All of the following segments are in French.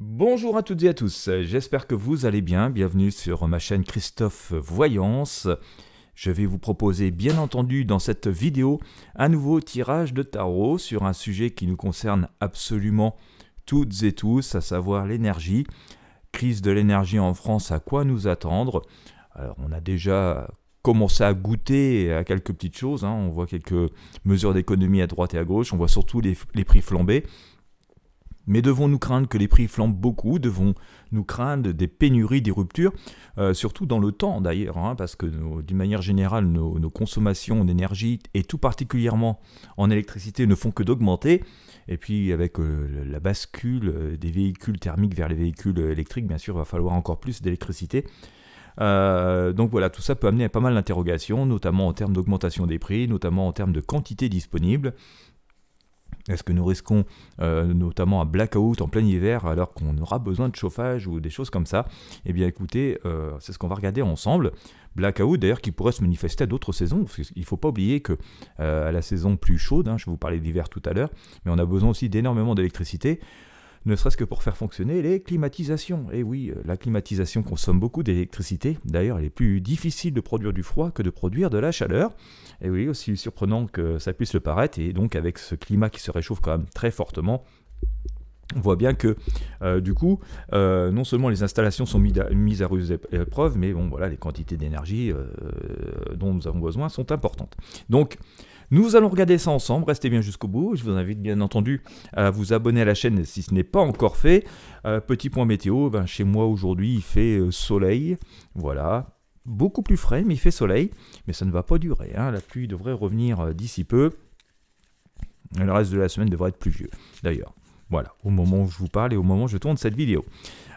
Bonjour à toutes et à tous, j'espère que vous allez bien, bienvenue sur ma chaîne Christophe Voyance. Je vais vous proposer bien entendu dans cette vidéo un nouveau tirage de tarot sur un sujet qui nous concerne absolument toutes et tous, à savoir l'énergie. Crise de l'énergie en France, à quoi nous attendre? Alors on a déjà commencé à goûter à quelques petites choses, on voit quelques mesures d'économie à droite et à gauche, on voit surtout les prix flamber. Mais devons-nous craindre que les prix flambent beaucoup? Devons-nous craindre des pénuries, des ruptures? Surtout dans le temps d'ailleurs, parce que d'une manière générale, nos consommations d'énergie, et tout particulièrement en électricité, ne font que d'augmenter. Et puis avec la bascule des véhicules thermiques vers les véhicules électriques, bien sûr, il va falloir encore plus d'électricité. Donc voilà, tout ça peut amener à pas mal d'interrogations, notamment en termes d'augmentation des prix, notamment en termes de quantité disponible. Est-ce que nous risquons notamment un blackout en plein hiver alors qu'on aura besoin de chauffage ou des choses comme ça? Eh bien écoutez, c'est ce qu'on va regarder ensemble. Blackout d'ailleurs qui pourrait se manifester à d'autres saisons. Parce qu'il ne faut pas oublier que à la saison plus chaude, je vais vous parler d'hiver tout à l'heure, mais on a besoin aussi d'énormément d'électricité, ne serait-ce que pour faire fonctionner les climatisations. Et oui, la climatisation consomme beaucoup d'électricité. D'ailleurs, il est plus difficile de produire du froid que de produire de la chaleur. Et oui, aussi surprenant que ça puisse le paraître. Et donc, avec ce climat qui se réchauffe quand même très fortement, on voit bien que, du coup, non seulement les installations sont mises à rude épreuve, mais bon, voilà, les quantités d'énergie dont nous avons besoin sont importantes. Donc, nous allons regarder ça ensemble, restez bien jusqu'au bout. Je vous invite bien entendu à vous abonner à la chaîne si ce n'est pas encore fait. Petit point météo, chez moi aujourd'hui il fait soleil, voilà, beaucoup plus frais mais il fait soleil, mais ça ne va pas durer, la pluie devrait revenir d'ici peu. Le reste de la semaine devrait être pluvieux d'ailleurs. Voilà, au moment où je vous parle et au moment où je tourne cette vidéo.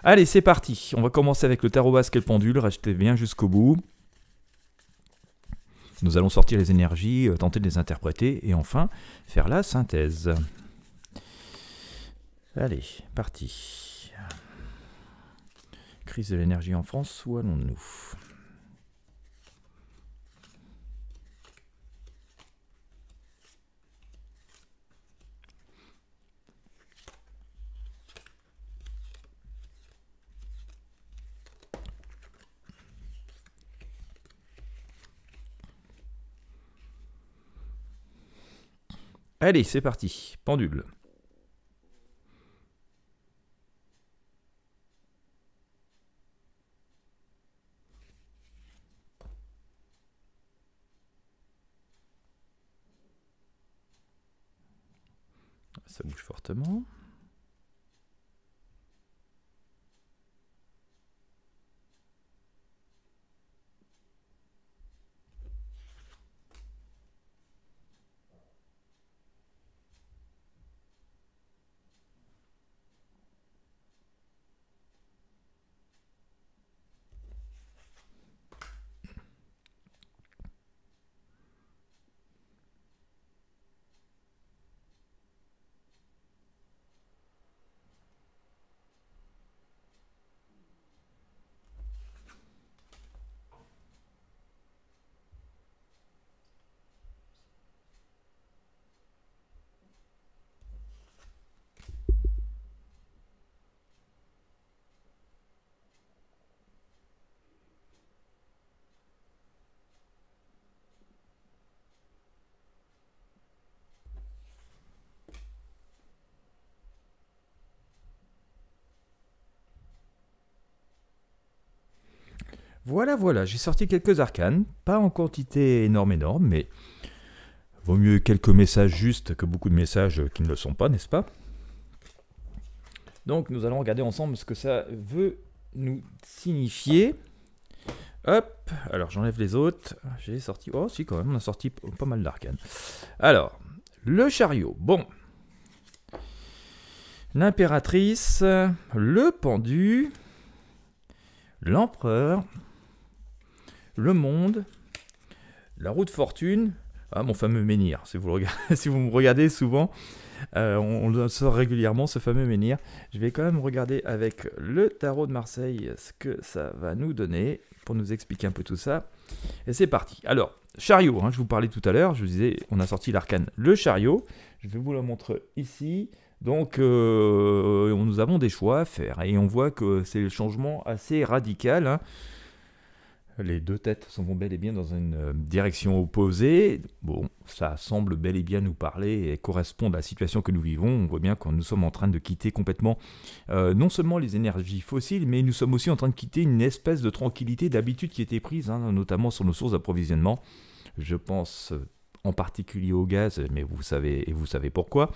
Allez, c'est parti, on va commencer avec le tarot basque et le pendule, restez bien jusqu'au bout. Nous allons sortir les énergies, tenter de les interpréter et enfin faire la synthèse. Allez, parti. Crise de l'énergie en France, où allons-nous ? Allez, c'est parti. Pendule. Ça bouge fortement. Voilà, j'ai sorti quelques arcanes, pas en quantité énorme, mais vaut mieux quelques messages justes que beaucoup de messages qui ne le sont pas, n'est-ce pas? Donc nous allons regarder ensemble ce que ça veut nous signifier. Hop, alors j'enlève les autres, j'ai sorti, oh si quand même, on a sorti pas mal d'arcanes. Alors, le chariot, bon. L'impératrice, le pendu, l'empereur, le monde, la roue de fortune, mon fameux menhir. Si vous me regardez souvent, on le sort régulièrement, ce fameux menhir. Je vais quand même regarder avec le tarot de Marseille ce que ça va nous donner pour nous expliquer un peu tout ça. Et c'est parti. Alors, chariot, je vous parlais tout à l'heure, je vous disais, on a sorti l'arcane le chariot. Je vais vous le montrer ici. Donc nous avons des choix à faire et on voit que c'est le changement assez radical, hein. Les deux têtes vont bel et bien dans une direction opposée. Bon, ça semble bel et bien nous parler et correspondre à la situation que nous vivons. On voit bien que nous sommes en train de quitter complètement non seulement les énergies fossiles, mais nous sommes aussi en train de quitter une espèce de tranquillité, d'habitude qui était prise, hein, notamment sur nos sources d'approvisionnement. Je pense en particulier au gaz, mais vous savez pourquoi.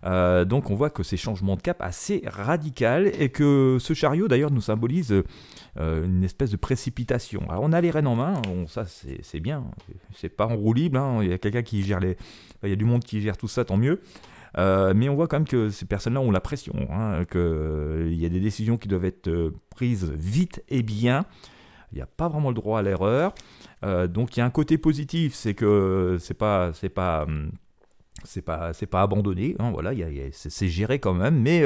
Donc on voit que ces changements de cap assez radicaux et que ce chariot d'ailleurs nous symbolise une espèce de précipitation. Alors on a les rênes en main, ça c'est bien, c'est pas en roue libre, hein. Il y a quelqu'un qui gère il y a du monde qui gère tout ça, tant mieux. Mais on voit quand même que ces personnes-là ont la pression, hein, qu'il y a des décisions qui doivent être prises vite et bien. Il n'y a pas vraiment le droit à l'erreur. Donc il y a un côté positif, c'est que c'est pas abandonné, hein, voilà, c'est géré quand même, mais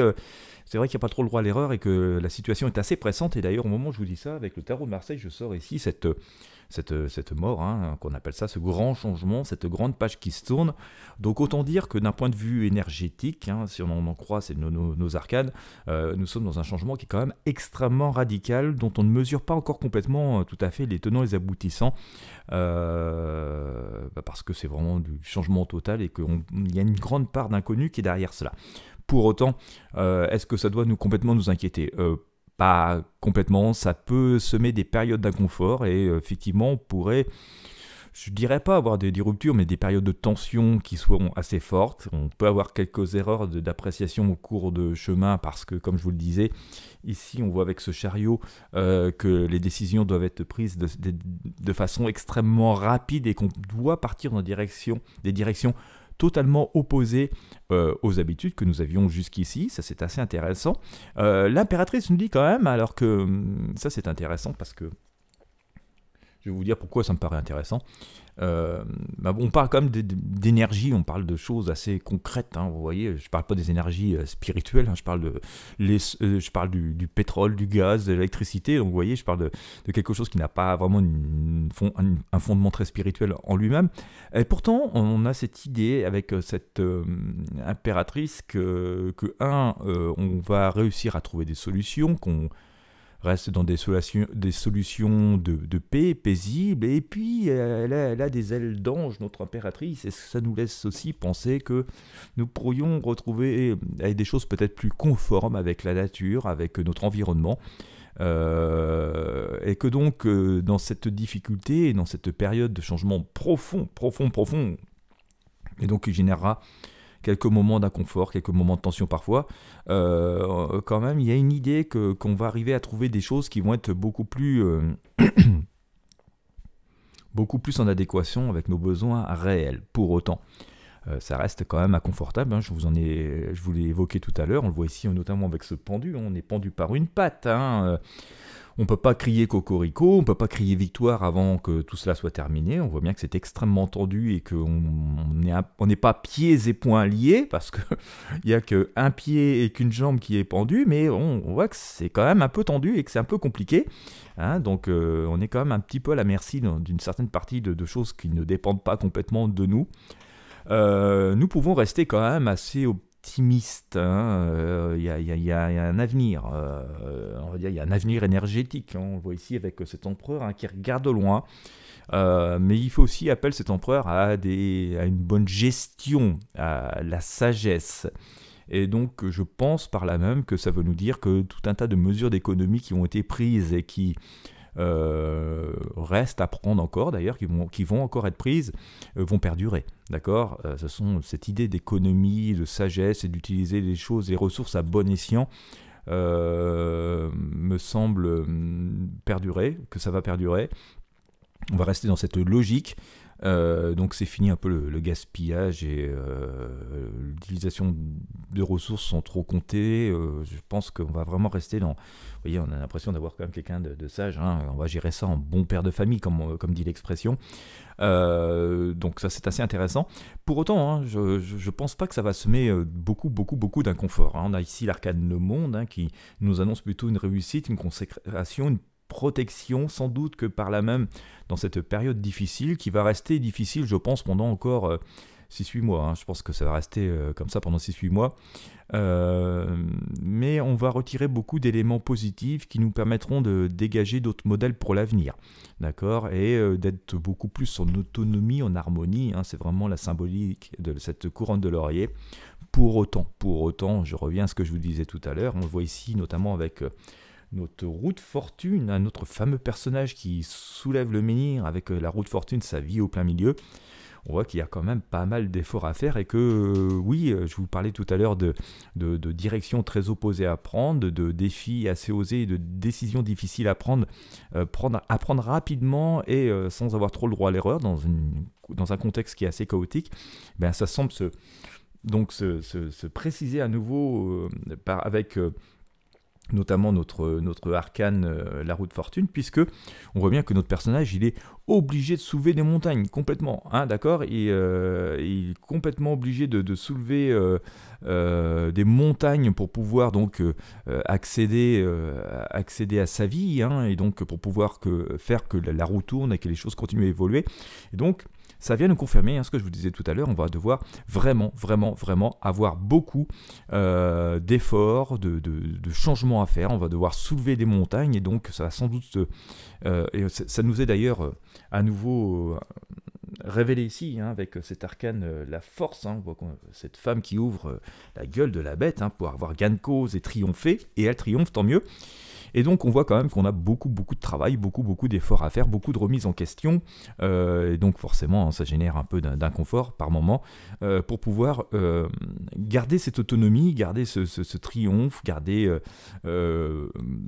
c'est vrai qu'il n'y a pas trop le droit à l'erreur et que la situation est assez pressante. Et d'ailleurs, au moment où je vous dis ça, avec le tarot de Marseille, je sors ici cette mort, hein, qu'on appelle ça, ce grand changement, cette grande page qui se tourne. Donc autant dire que d'un point de vue énergétique, hein, si on en croit c'est nos arcanes, nous sommes dans un changement qui est quand même extrêmement radical, dont on ne mesure pas encore complètement tout à fait les tenants et les aboutissants, parce que c'est vraiment du changement total et qu'il y a une grande part d'inconnu qui est derrière cela. Pour autant, est-ce que ça doit complètement nous inquiéter ? Pas complètement, ça peut semer des périodes d'inconfort et effectivement on pourrait, je dirais pas avoir des ruptures, mais des périodes de tension qui seront assez fortes. On peut avoir quelques erreurs d'appréciation au cours de chemin parce que, comme je vous le disais, ici on voit avec ce chariot que les décisions doivent être prises de façon extrêmement rapide et qu'on doit partir dans des directions totalement opposées aux habitudes que nous avions jusqu'ici. Ça, c'est assez intéressant. L'impératrice nous dit quand même, alors que ça, c'est intéressant parce que je vais vous dire pourquoi ça me paraît intéressant. On parle quand même d'énergie, on parle de choses assez concrètes, hein, vous voyez, je ne parle pas des énergies spirituelles, hein, je parle du pétrole, du gaz, de l'électricité, donc vous voyez, je parle de quelque chose qui n'a pas vraiment un fondement très spirituel en lui-même. Et pourtant, on a cette idée avec cette impératrice on va réussir à trouver des solutions, qu'on reste dans des solutions de paix paisibles, et puis elle a des ailes d'ange, notre impératrice, et ça nous laisse aussi penser que nous pourrions retrouver des choses peut-être plus conformes avec la nature, avec notre environnement, et que donc dans cette difficulté, dans cette période de changement profond, et donc qui générera quelques moments d'inconfort, quelques moments de tension parfois, quand même, il y a une idée qu'on va arriver à trouver des choses qui vont être beaucoup plus en adéquation avec nos besoins réels. Pour autant, ça reste quand même inconfortable, hein, je vous l'ai évoqué tout à l'heure, on le voit ici notamment avec ce pendu, on est pendu par une patte, hein, on ne peut pas crier cocorico, on ne peut pas crier victoire avant que tout cela soit terminé. On voit bien que c'est extrêmement tendu et qu'on n'est pas pieds et poings liés parce qu'il n'y a qu'un pied et qu'une jambe qui est pendu, mais on voit que c'est quand même un peu tendu et que c'est un peu compliqué. Hein, donc on est quand même un petit peu à la merci d'une certaine partie de choses qui ne dépendent pas complètement de nous. Nous pouvons rester quand même assez optimiste, hein. y a un avenir, on va dire, il y a un avenir énergétique, hein. On le voit ici avec cet empereur, hein, qui regarde loin, mais il faut aussi appeler cet empereur à une bonne gestion, à la sagesse. Et donc je pense par là même que ça veut nous dire que tout un tas de mesures d'économie qui ont été prises et qui restent à prendre encore d'ailleurs, qui vont encore être prises, vont perdurer, d'accord, ce sont cette idée d'économie, de sagesse et d'utiliser les choses, les ressources à bon escient, me semble perdurer, que ça va perdurer. On va rester dans cette logique. Donc c'est fini un peu le gaspillage et l'utilisation de ressources sans trop compter. Je pense qu'on va vraiment rester dans... Vous voyez, on a l'impression d'avoir quand même quelqu'un de sage, hein. On va gérer ça en bon père de famille, comme dit l'expression. Donc ça c'est assez intéressant. Pour autant, hein, je pense pas que ça va semer beaucoup d'inconfort, hein. On a ici l'arcane Le Monde, hein, qui nous annonce plutôt une réussite, une consécration, une protection, sans doute que par là même dans cette période difficile, qui va rester difficile, je pense, pendant encore 6-8 mois. Hein. Je pense que ça va rester comme ça pendant 6-8 mois. Mais on va retirer beaucoup d'éléments positifs qui nous permettront de dégager d'autres modèles pour l'avenir, d'accord, et d'être beaucoup plus en autonomie, en harmonie, hein, c'est vraiment la symbolique de cette couronne de laurier. Pour autant, je reviens à ce que je vous disais tout à l'heure, on le voit ici notamment avec notre roue de fortune, un autre fameux personnage qui soulève le menhir avec la roue de fortune, sa vie au plein milieu. On voit qu'il y a quand même pas mal d'efforts à faire et que, oui, je vous parlais tout à l'heure de directions très opposées à prendre, de défis assez osés, de décisions difficiles à prendre, apprendre rapidement et sans avoir trop le droit à l'erreur dans un contexte qui est assez chaotique. Ben, ça semble se préciser à nouveau avec... notamment notre arcane, la roue de fortune, puisque on voit bien que notre personnage, il est obligé de soulever des montagnes, complètement, hein, d'accord, et il est complètement obligé de soulever des montagnes pour pouvoir donc accéder à sa vie, hein, et donc pour pouvoir faire que la roue tourne et que les choses continuent à évoluer, et donc ça vient nous confirmer ce que je vous disais tout à l'heure, on va devoir vraiment avoir beaucoup d'efforts, de changements à faire, on va devoir soulever des montagnes et donc ça va sans doute, et ça nous est d'ailleurs à nouveau révélé ici, hein, avec cet arcane, la force, hein, on voit cette femme qui ouvre la gueule de la bête, hein, pour avoir gain de cause et triompher, et elle triomphe, tant mieux. Et donc on voit quand même qu'on a beaucoup de travail, beaucoup d'efforts à faire, beaucoup de remises en question, et donc forcément ça génère un peu d'inconfort par moment, pour pouvoir garder cette autonomie, garder ce triomphe,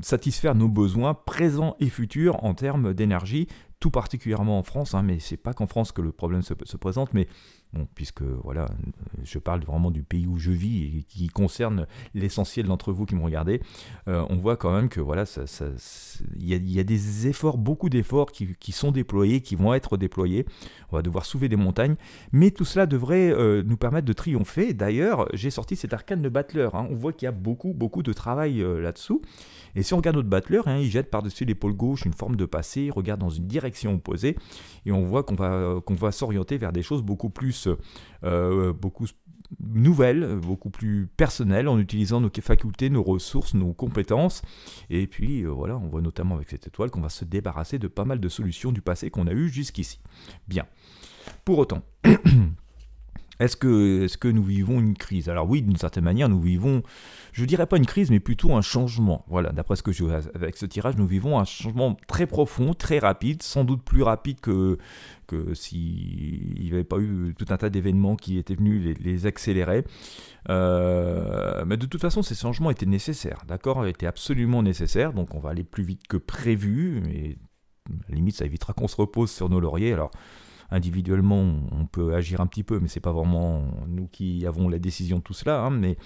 satisfaire nos besoins présents et futurs en termes d'énergie, tout particulièrement en France, hein, mais c'est pas qu'en France que le problème se présente, mais bon, puisque voilà, je parle vraiment du pays où je vis et qui concerne l'essentiel d'entre vous qui me regardez, on voit quand même que voilà, il y a des efforts, beaucoup d'efforts qui sont déployés, qui vont être déployés. On va devoir soulever des montagnes, mais tout cela devrait nous permettre de triompher. D'ailleurs, j'ai sorti cet arcane de battleur, hein. On voit qu'il y a beaucoup de travail là-dessous. Et si on regarde notre battleur, hein, il jette par-dessus l'épaule gauche une forme de passé, il regarde dans une direction opposée, et on voit qu'on va s'orienter vers des choses beaucoup plus nouvelles, beaucoup plus personnelles, en utilisant nos facultés, nos ressources, nos compétences. Et puis voilà, on voit notamment avec cette étoile qu'on va se débarrasser de pas mal de solutions du passé qu'on a eues jusqu'ici. Bien. Pour autant... Est-ce que nous vivons une crise? Alors oui, d'une certaine manière, nous vivons, je ne dirais pas une crise, mais plutôt un changement. Voilà, d'après ce que je vois avec ce tirage, nous vivons un changement très profond, très rapide, sans doute plus rapide que s'il n'y avait pas eu tout un tas d'événements qui étaient venus les accélérer. Mais de toute façon, ces changements étaient nécessaires, d'accord, étaient absolument nécessaires, donc on va aller plus vite que prévu, et à la limite, ça évitera qu'on se repose sur nos lauriers. Alors, individuellement, on peut agir un petit peu, mais c'est pas vraiment nous qui avons la décision de tout cela, hein, mais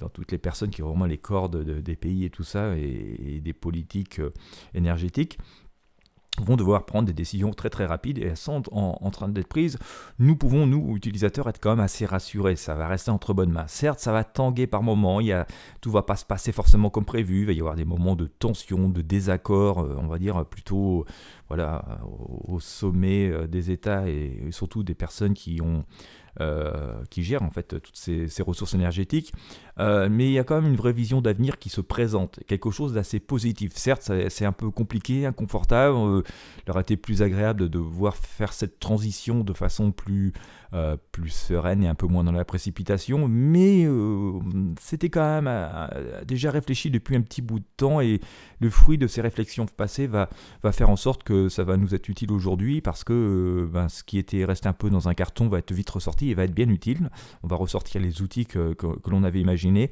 dans toutes les personnes qui ont vraiment les cordes des pays et tout ça, et des politiques énergétiques, vont devoir prendre des décisions très rapides, et elles sont en train d'être prises. Nous pouvons, nous, utilisateurs, être quand même assez rassurés. Ça va rester entre bonnes mains. Certes, ça va tanguer par moments, tout va pas se passer forcément comme prévu, il va y avoir des moments de tension, de désaccord, on va dire plutôt voilà, au sommet des États, et surtout des personnes qui gèrent en fait toutes ces ressources énergétiques, mais il y a quand même une vraie vision d'avenir qui se présente, quelque chose d'assez positif. Certes, c'est un peu compliqué, inconfortable, il aurait été plus agréable de voir faire cette transition de façon plus sereine et un peu moins dans la précipitation, mais c'était quand même déjà réfléchi depuis un petit bout de temps, et le fruit de ces réflexions passées va faire en sorte que ça va nous être utile aujourd'hui, parce que ce qui était resté un peu dans un carton va être vite ressorti et va être bien utile. On va ressortir les outils que l'on avait imaginés.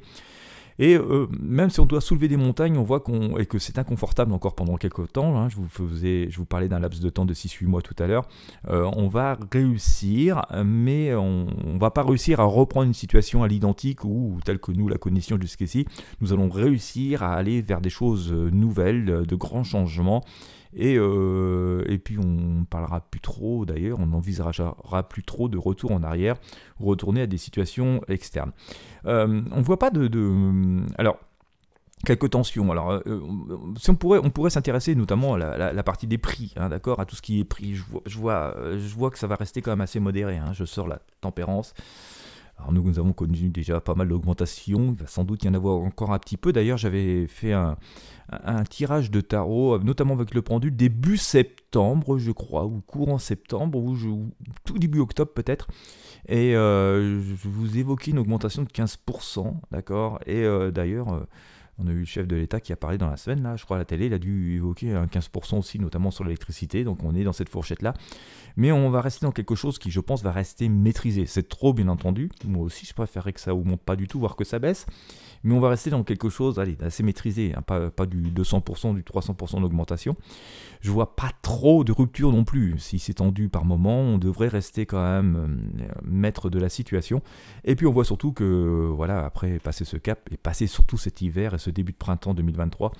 Et même si on doit soulever des montagnes, on voit et que c'est inconfortable encore pendant quelques temps, hein, je vous parlais d'un laps de temps de 6-8 mois tout à l'heure, on va réussir, mais on ne va pas réussir à reprendre une situation à l'identique ou telle que nous la connaissions jusqu'ici. Nous allons réussir à aller vers des choses nouvelles, de grands changements. Et puis on ne parlera plus trop, d'ailleurs, on n'envisagera plus trop de retour en arrière, retourner à des situations externes. On ne voit pas alors, quelques tensions. Alors, si on pourrait s'intéresser notamment à la partie des prix, hein, d'accord, à tout ce qui est prix. Je vois que ça va rester quand même assez modéré. Hein, je sors la tempérance. Alors nous avons connu déjà pas mal d'augmentations, il va sans doute y en avoir encore un petit peu. D'ailleurs, j'avais fait un tirage de tarot, notamment avec le pendule, début septembre, je crois, ou courant septembre, ou tout début octobre peut-être. Et je vous évoquais une augmentation de 15%, d'accord. Et d'ailleurs, on a eu le chef de l'État qui a parlé dans la semaine, là, je crois à la télé, il a dû évoquer un 15% aussi, notamment sur l'électricité, donc on est dans cette fourchette-là. Mais on va rester dans quelque chose qui, je pense, va rester maîtrisé. C'est trop, bien entendu, moi aussi je préférerais que ça augmente pas du tout, voire que ça baisse, mais on va rester dans quelque chose, allez, d'assez maîtrisé, hein, pas du 200%, du 300% d'augmentation. Je vois pas trop de rupture non plus. Si c'est tendu par moment, on devrait rester quand même maître de la situation. Et puis on voit surtout que, voilà, après passer ce cap, et passer surtout cet hiver et ce début de printemps 2023,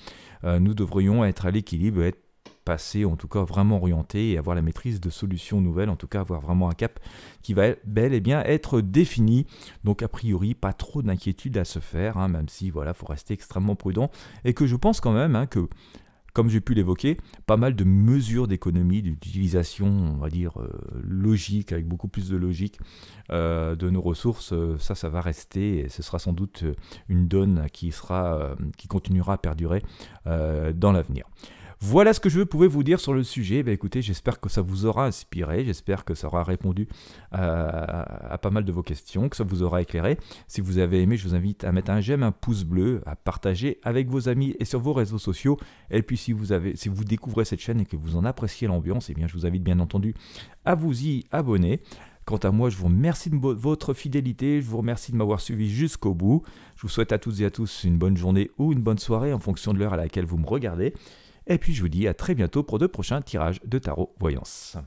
nous devrions être à l'équilibre, être passé, en tout cas vraiment orienté, et avoir la maîtrise de solutions nouvelles, en tout cas avoir vraiment un cap qui va bel et bien être défini. Donc a priori, pas trop d'inquiétude à se faire, hein, même si voilà, faut rester extrêmement prudent, et que je pense quand même, hein, que, comme j'ai pu l'évoquer, pas mal de mesures d'économie, d'utilisation, on va dire, logique, avec beaucoup plus de logique de nos ressources, ça va rester, et ce sera sans doute une donne qui continuera à perdurer dans l'avenir. Voilà ce que je pouvais vous dire sur le sujet. Écoutez, j'espère que ça vous aura inspiré, j'espère que ça aura répondu à pas mal de vos questions, que ça vous aura éclairé. Si vous avez aimé, je vous invite à mettre un j'aime, un pouce bleu, à partager avec vos amis et sur vos réseaux sociaux. Et puis si vous découvrez cette chaîne et que vous en appréciez l'ambiance, eh bien je vous invite bien entendu à vous y abonner. Quant à moi, je vous remercie de votre fidélité, je vous remercie de m'avoir suivi jusqu'au bout. Je vous souhaite à toutes et à tous une bonne journée ou une bonne soirée en fonction de l'heure à laquelle vous me regardez. Et puis je vous dis à très bientôt pour de prochains tirages de tarot voyance.